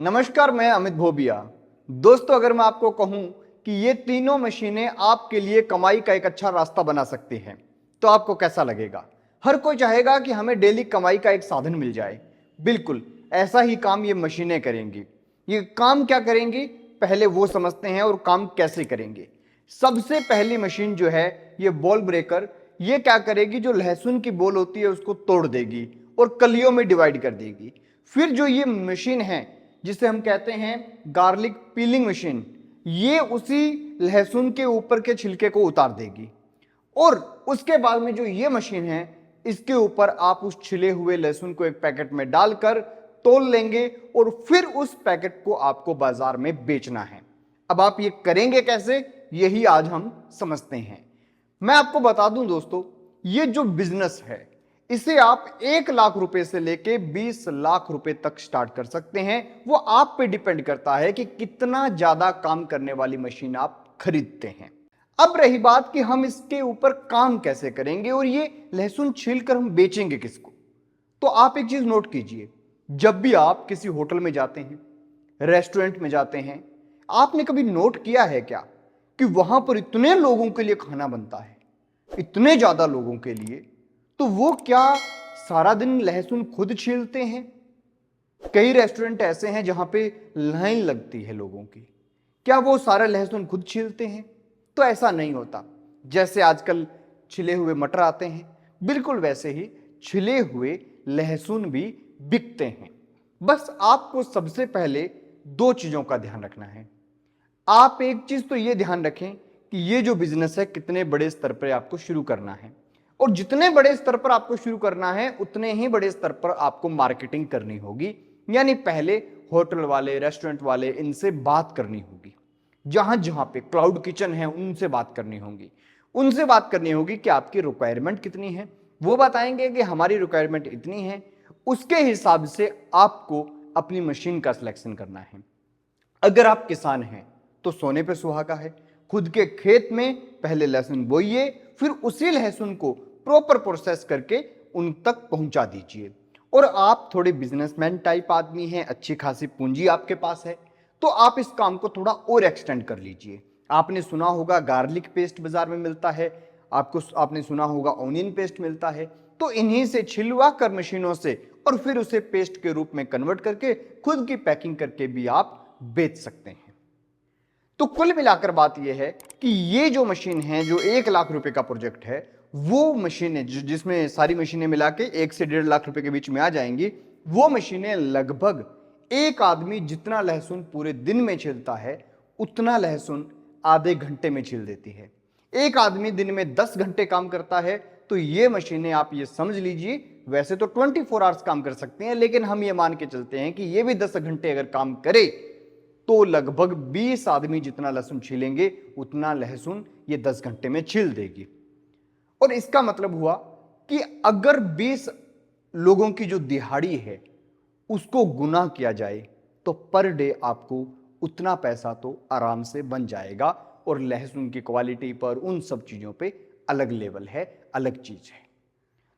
नमस्कार, मैं अमित भोबिया। दोस्तों, अगर मैं आपको कहूं कि ये तीनों मशीनें आपके लिए कमाई का एक अच्छा रास्ता बना सकती हैं, तो आपको कैसा लगेगा? हर कोई चाहेगा कि हमें डेली कमाई का एक साधन मिल जाए। बिल्कुल ऐसा ही काम ये मशीनें करेंगी। ये काम क्या करेंगी, पहले वो समझते हैं और काम कैसे करेंगे। सबसे पहली मशीन जो है ये बॉल ब्रेकर, ये क्या करेगी, जो लहसुन की बॉल होती है उसको तोड़ देगी और कलियों में डिवाइड कर देगी। फिर जो ये मशीन है जिसे हम कहते हैं गार्लिक पीलिंग मशीन, ये उसी लहसुन के ऊपर के छिलके को उतार देगी और उसके बाद में जो ये मशीन है इसके ऊपर आप उस छिले हुए लहसुन को एक पैकेट में डालकर तोल लेंगे और फिर उस पैकेट को आपको बाजार में बेचना है। अब आप ये करेंगे कैसे, यही आज हम समझते हैं। मैं आपको बता दूं दोस्तों, ये जो बिजनेस है इसे आप 1 लाख रुपए से लेके 20 लाख रुपए तक स्टार्ट कर सकते हैं। वो आप पे डिपेंड करता है कि कितना ज्यादा काम करने वाली मशीन आप खरीदते हैं। अब रही बात कि हम इसके ऊपर काम कैसे करेंगे और ये लहसुन छीलकर हम बेचेंगे किसको, तो आप एक चीज नोट कीजिए। जब भी आप किसी होटल में जाते हैं, रेस्टोरेंट में जाते हैं, आपने कभी नोट किया है क्या कि वहां पर इतने लोगों के लिए खाना बनता है, इतने ज्यादा लोगों के लिए, तो वो क्या सारा दिन लहसुन खुद छीलते हैं? कई रेस्टोरेंट ऐसे हैं जहां पे लाइन लगती है लोगों की, क्या वो सारा लहसुन खुद छीलते हैं? तो ऐसा नहीं होता। जैसे आजकल छिले हुए मटर आते हैं, बिल्कुल वैसे ही छिले हुए लहसुन भी बिकते हैं। बस आपको सबसे पहले 2 चीजों का ध्यान रखना है। आप एक चीज तो ये ध्यान रखें कि ये जो बिजनेस है कितने बड़े स्तर पर आपको शुरू करना है, और जितने बड़े स्तर पर आपको शुरू करना है उतने ही बड़े स्तर पर आपको मार्केटिंग करनी होगी। यानी पहले होटल वाले, रेस्टोरेंट वाले, इनसे बात करनी होगी। जहां जहां पे क्लाउड किचन है उनसे बात करनी होगी। उनसे बात करनी होगी कि आपकी रिक्वायरमेंट कितनी है। वो बताएंगे कि हमारी रिक्वायरमेंट इतनी है, उसके हिसाब से आपको अपनी मशीन का सिलेक्शन करना है। अगर आप किसान हैं तो सोने पे सुहागा है। खुद के खेत में पहले लहसुन बोइए, फिर उसी लहसुन को प्रॉपर प्रोसेस करके उन तक पहुंचा दीजिए। और आप थोड़े बिजनेसमैन टाइप आदमी हैं, अच्छी खासी पूंजी आपके पास है, तो आप इस काम को थोड़ा और एक्सटेंड कर लीजिए। आपने सुना होगा गार्लिक पेस्ट बाजार में मिलता है, आपने सुना होगा ऑनियन पेस्ट मिलता है, तो इन्हीं से छिलवा कर मशीनों से और फिर उसे पेस्ट के रूप में कन्वर्ट करके खुद की पैकिंग करके भी आप बेच सकते हैं। तो कुल मिलाकर बात यह है कि ये जो मशीन है, जो 1 लाख रुपए का प्रोजेक्ट है, वो मशीनें जिसमें सारी मशीनें मिला के 1 से 1.5 लाख रुपए के बीच में आ जाएंगी, वो मशीनें लगभग एक आदमी जितना लहसुन पूरे दिन में छीलता है उतना लहसुन आधे घंटे में छील देती है। एक आदमी दिन में 10 घंटे काम करता है, तो ये मशीनें आप ये समझ लीजिए, वैसे तो 24 आवर्स काम कर सकते हैं, लेकिन हम ये मान के चलते हैं कि ये भी 10 घंटे अगर काम करे तो लगभग 20 आदमी जितना लहसुन छीलेंगे उतना लहसुन ये 10 घंटे में छील देगी। और इसका मतलब हुआ कि अगर 20 लोगों की जो दिहाड़ी है उसको गुना किया जाए तो पर डे आपको उतना पैसा तो आराम से बन जाएगा। और लहसुन की क्वालिटी पर, उन सब चीजों पे अलग लेवल है, अलग चीज है।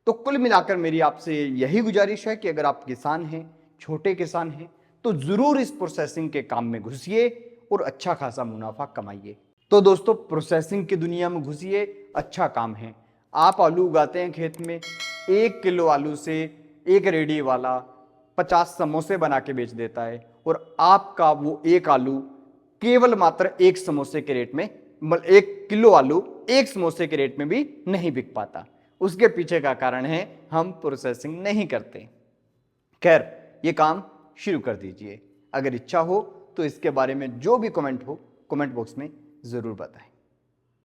तो कुल मिलाकर मेरी आपसे यही गुजारिश है कि अगर आप किसान हैं, छोटे किसान हैं, तो जरूर इस प्रोसेसिंग के काम में घुसिए और अच्छा खासा मुनाफा कमाइए। तो दोस्तों, प्रोसेसिंग की दुनिया में घुसिए, अच्छा काम है। आप आलू उगाते हैं खेत में, 1 किलो आलू से एक रेडी वाला 50 समोसे बना के बेच देता है, और आपका वो एक आलू केवल मात्र 1 समोसे के रेट में, 1 किलो आलू 1 समोसे के रेट में भी नहीं बिक पाता। उसके पीछे का कारण है हम प्रोसेसिंग नहीं करते। खैर, ये काम शुरू कर दीजिए। अगर इच्छा हो तो इसके बारे में जो भी कमेंट हो कमेंट बॉक्स में जरूर बताएं।